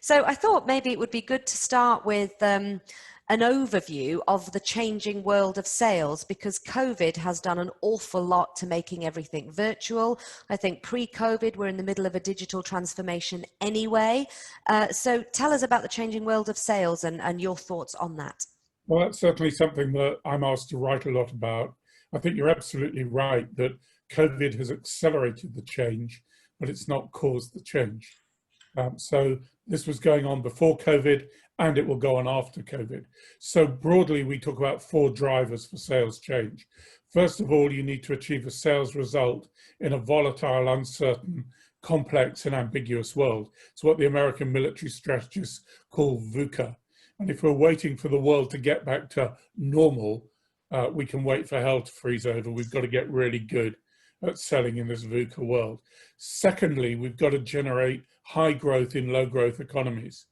So I thought maybe it would be good to start with an overview of the changing world of sales, because COVID has done an awful lot to making everything virtual. I think pre-COVID, we're in the middle of a digital transformation anyway. So tell us about the changing world of sales and your thoughts on that. Well, that's certainly something that I'm asked to write a lot about. I think you're absolutely right that COVID has accelerated the change, but it's not caused the change. So this was going on before COVID and it will go on after COVID. So broadly, we talk about 4 drivers for sales change. First of all, you need to achieve a sales result in a volatile, uncertain, complex and ambiguous world. It's what the American military strategists call VUCA. And if we're waiting for the world to get back to normal, we can wait for hell to freeze over. We've got to get really good at selling in this VUCA world. Secondly, we've got to generate high growth in low growth economies.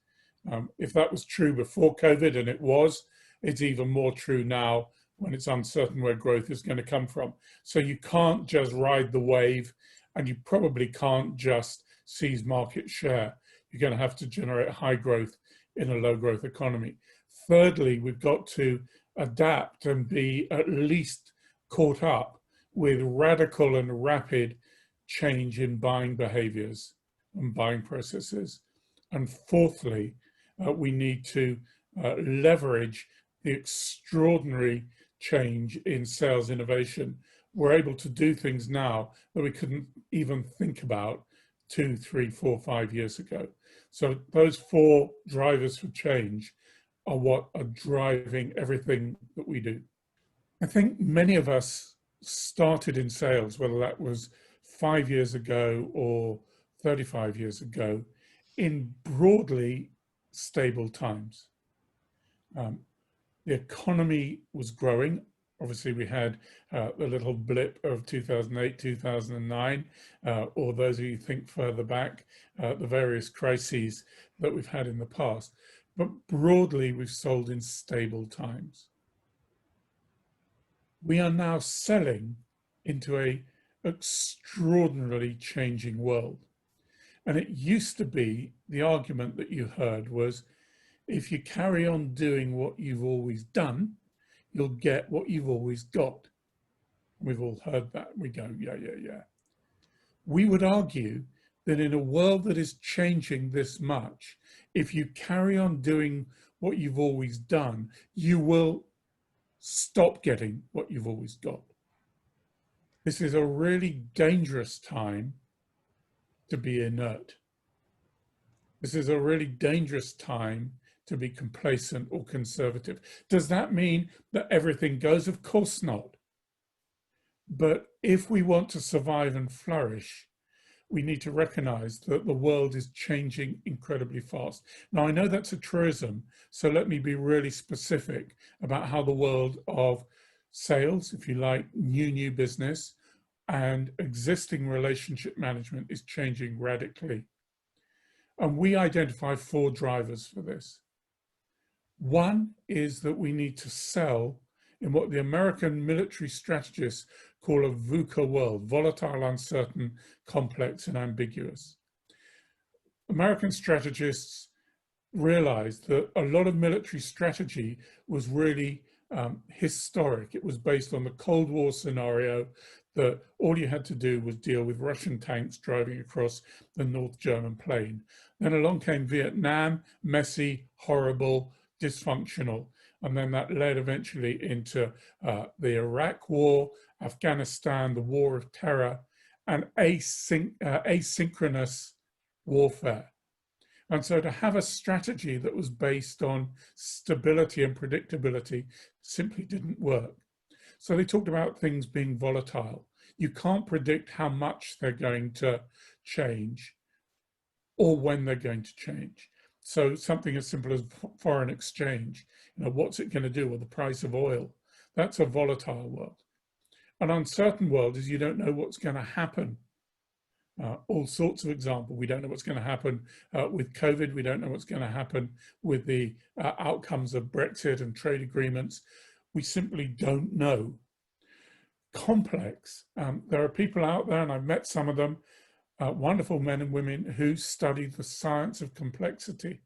If that was true before COVID, and it was, it's even more true now when it's uncertain where growth is going to come from. So you can't just ride the wave, and you probably can't just seize market share. You're going to have to generate high growth in a low growth economy. Thirdly, we've got to adapt and be at least caught up with radical and rapid change in buying behaviors and buying processes. And fourthly, we need to leverage the extraordinary change in sales innovation. We're able to do things now that we couldn't even think about 2, 3, 4, 5 years ago. So those 4 drivers for change are what are driving everything that we do. I think many of us started in sales, whether that was 5 years ago or 35 years ago, in broadly stable times. The economy was growing. Obviously, we had the little blip of 2008, 2009, or those of you who think further back, the various crises that we've had in the past. But broadly, we've sold in stable times. We are now selling into an extraordinarily changing world. And it used to be, the argument that you heard was, if you carry on doing what you've always done, you'll get what you've always got. We've all heard that. We go, yeah, yeah, yeah. We would argue that in a world that is changing this much, if you carry on doing what you've always done, you will stop getting what you've always got. This is a really dangerous time to be inert. This is a really dangerous time to be complacent or conservative. Does that mean that everything goes? Of course not. But if we want to survive and flourish, we need to recognize that the world is changing incredibly fast. Now, I know that's a truism, so let me be really specific about how the world of sales, if you like, new business, and existing relationship management is changing radically. And we identify 4 drivers for this. One is that we need to sell in what the American military strategists call a VUCA world, volatile, uncertain, complex, and ambiguous. American strategists realized that a lot of military strategy was really historic. It was based on the Cold War scenario that all you had to do was deal with Russian tanks driving across the North German plain. Then along came Vietnam, messy, horrible, dysfunctional. And then that led eventually into the Iraq War, Afghanistan, the War of Terror, and asynchronous warfare. And so to have a strategy that was based on stability and predictability simply didn't work. So they talked about things being volatile. You can't predict how much they're going to change or when they're going to change. So something as simple as foreign exchange, what's it going to do with the price of oil? That's a volatile world. An uncertain world is you don't know what's going to happen. All sorts of examples. We don't know what's going to happen with COVID. We don't know what's going to happen with the outcomes of Brexit and trade agreements. We simply don't know. Complex. There are people out there, and I've met some of them, wonderful men and women who studied the science of complexity.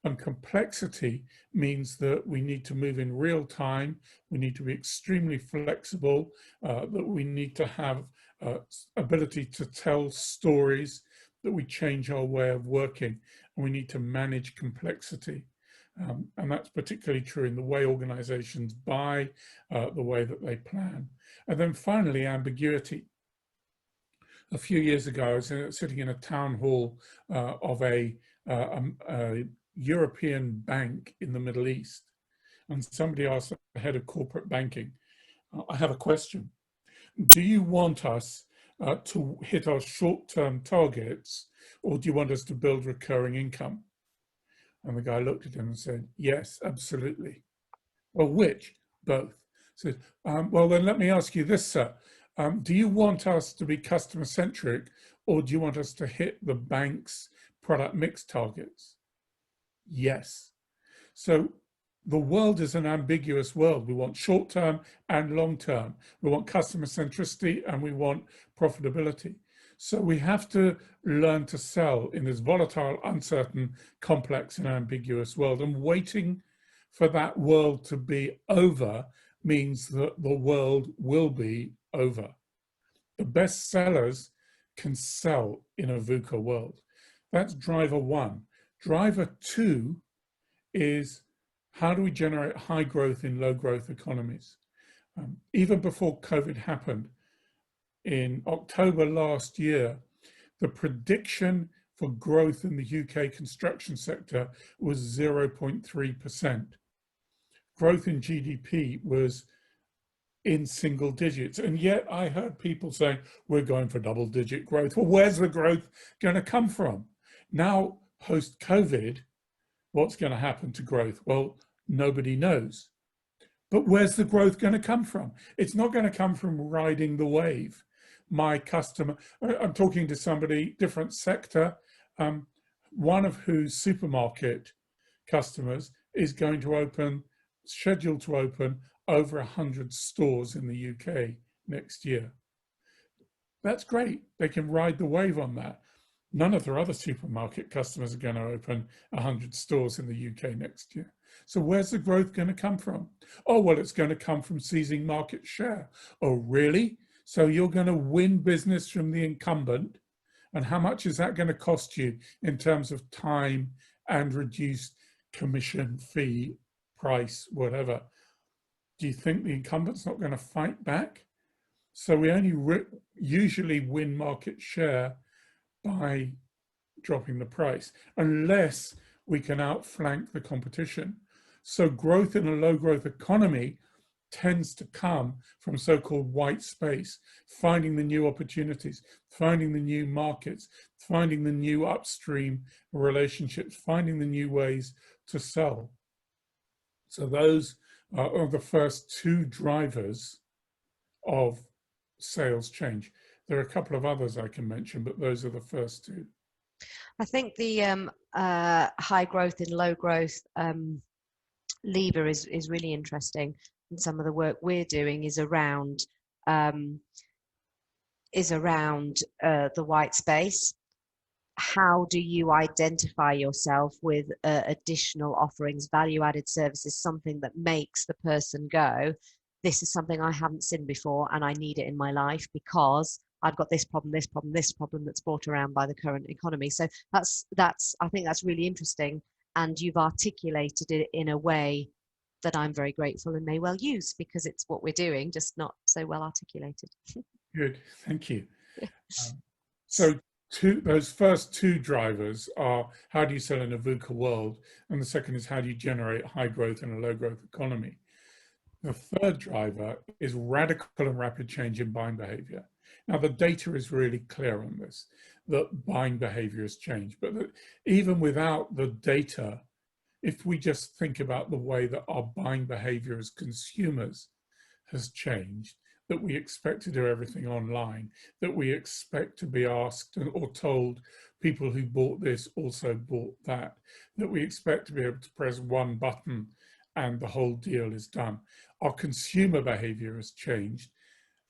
And complexity means that we need to move in real time, we need to be extremely flexible, that we need to have ability to tell stories, that we change our way of working, and we need to manage complexity. And that's particularly true in the way organizations buy, the way that they plan. And then finally, ambiguity. A few years ago, I was sitting in a town hall of a European bank in the Middle East, and somebody asked the head of corporate banking, I have a question. Do you want us to hit our short-term targets, or do you want us to build recurring income? And the guy looked at him and said, yes, absolutely. Well, which? Both. Said, well, then let me ask you this, sir. Do you want us to be customer centric, or do you want us to hit the bank's product mix targets? Yes. So the world is an ambiguous world. We want short term and long term. We want customer centricity and we want profitability. So we have to learn to sell in this volatile, uncertain, complex and ambiguous world. And waiting for that world to be over means that the world will be over. The best sellers can sell in a VUCA world. That's driver one. Driver two is, how do we generate high growth in low growth economies? Even before COVID happened, in October last year, the prediction for growth in the UK construction sector was 0.3%. Growth in GDP was in single digits. And yet I heard people saying, we're going for double-digit growth. Well, where's the growth going to come from? Now, post-COVID, what's going to happen to growth? Well, nobody knows. But where's the growth going to come from? It's not going to come from riding the wave. My customer, I'm talking to somebody, different sector, one of whose supermarket customers is going to open, scheduled to open over 100 stores in the UK next year. That's great. They can ride the wave on that. None of their other supermarket customers are going to open 100 stores in the UK next year. So where's the growth going to come from? Oh, well, it's going to come from seizing market share. Oh, really? So you're going to win business from the incumbent. And how much is that going to cost you in terms of time and reduced commission, fee, price, whatever? Do you think the incumbent's not going to fight back? So we only usually win market share by dropping the price, unless we can outflank the competition. So growth in a low growth economy tends to come from so-called white space, finding the new opportunities, finding the new markets, finding the new upstream relationships, finding the new ways to sell. So those are the first two drivers of sales change. There are a couple of others I can mention, but those are the first two. I think the high growth in low growth lever is really interesting. And some of the work we're doing is around the white space. How do you identify yourself with additional offerings, value-added services, something that makes the person go, this is something I haven't seen before and I need it in my life because I've got this problem, this problem, this problem that's brought around by the current economy. So that's I think that's really interesting, and you've articulated it in a way that I'm very grateful and may well use, because it's what we're doing, just not so well articulated. Good, thank you. So those first two drivers are, how do you sell in a VUCA world? And the second is, how do you generate high growth in a low growth economy? The third driver is radical and rapid change in buying behavior. Now, the data is really clear on this, that buying behavior has changed, but that even without the data, if we just think about the way that our buying behavior as consumers has changed, that we expect to do everything online, that we expect to be asked or told people who bought this also bought that, that we expect to be able to press one button and the whole deal is done. Our consumer behavior has changed,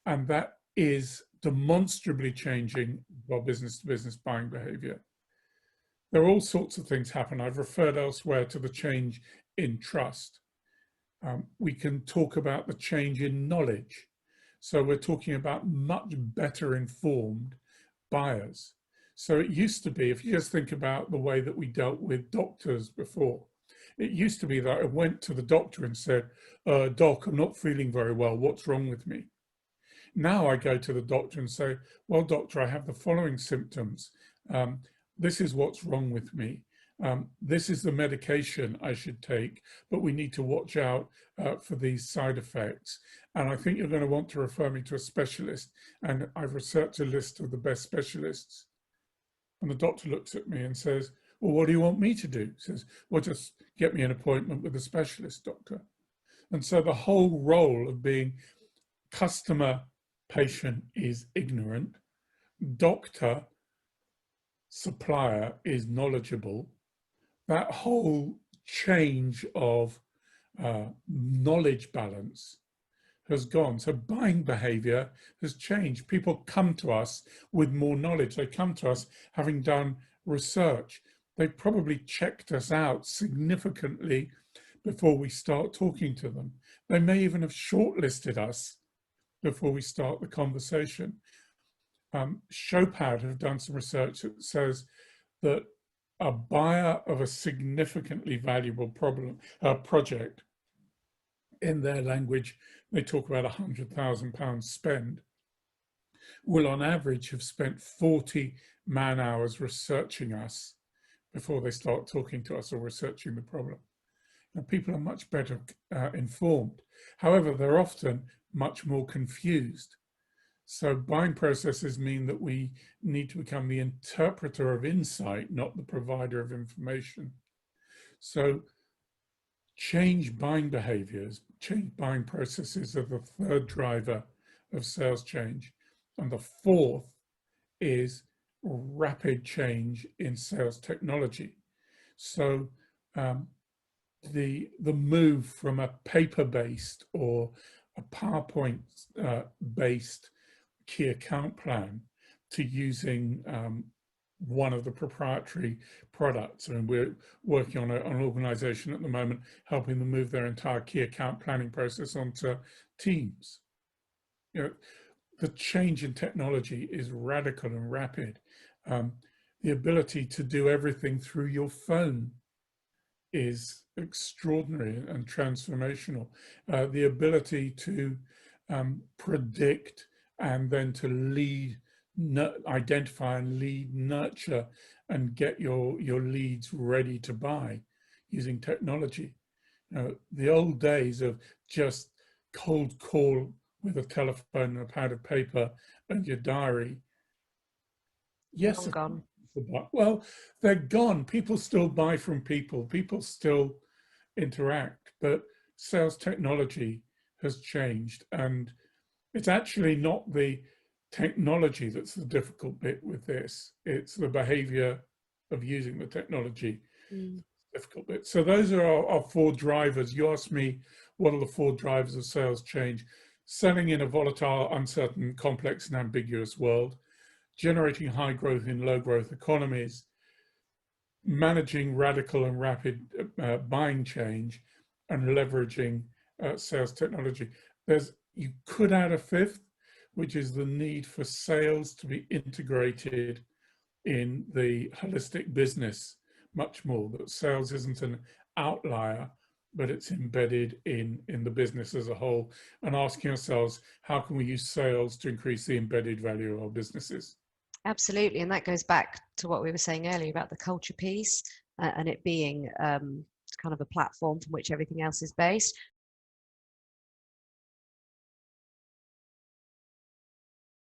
and that is demonstrably changing our business-to-business buying behavior. There are all sorts of things happen. I've referred elsewhere to the change in trust. We can talk about the change in knowledge. So we're talking about much better informed buyers. So it used to be, if you just think about the way that we dealt with doctors before, it used to be that I went to the doctor and said, Doc, I'm not feeling very well. What's wrong with me? Now I go to the doctor and say, well, doctor, I have the following symptoms. This is what's wrong with me. This is the medication I should take, but we need to watch out for these side effects. And I think you're going to want to refer me to a specialist. And I've researched a list of the best specialists. And the doctor looks at me and says, well, what do you want me to do? He says, well, just get me an appointment with a specialist doctor. And so the whole role of being customer patient is ignorant, doctor supplier is knowledgeable. That whole change of knowledge balance has gone. So buying behavior has changed. People come to us with more knowledge. They come to us having done research. They probably checked us out significantly before we start talking to them. They may even have shortlisted us before we start the conversation. Showpad have done some research that says that a buyer of a significantly valuable project, in their language, they talk about £100,000 spend, will on average have spent 40 man hours researching us before they start talking to us or researching the problem. Now, people are much better informed. However, they're often much more confused. So buying processes mean that we need to become the interpreter of insight, not the provider of information. So change buying behaviors, change buying processes are the third driver of sales change. And the fourth is rapid change in sales technology. So the move from a paper-based or a PowerPoint-based key account plan to using one of the proprietary products. And we're working on an organization at the moment helping them move their entire key account planning process onto Teams. You know, the change in technology is radical and rapid. The ability to do everything through your phone is extraordinary and transformational. The ability to predict and then to lead, identify and lead, nurture, and get your leads ready to buy using technology. You know, the old days of just cold call with a telephone and a pad of paper and your diary. Yes, gone. Well, they're gone. People still buy from people. People still interact, but sales technology has changed, and it's actually not the technology that's the difficult bit with this. It's the behavior of using the technology. Difficult bit. So those are our four drivers. You asked me, what are the four drivers of sales change? Selling in a volatile, uncertain, complex and ambiguous world, generating high growth in low growth economies, managing radical and rapid buying change, and leveraging sales technology. You could add a fifth, which is the need for sales to be integrated in the holistic business much more, that sales isn't an outlier, but it's embedded in the business as a whole, and asking ourselves, how can we use sales to increase the embedded value of our businesses? Absolutely, and that goes back to what we were saying earlier about the culture piece and it being kind of a platform from which everything else is based.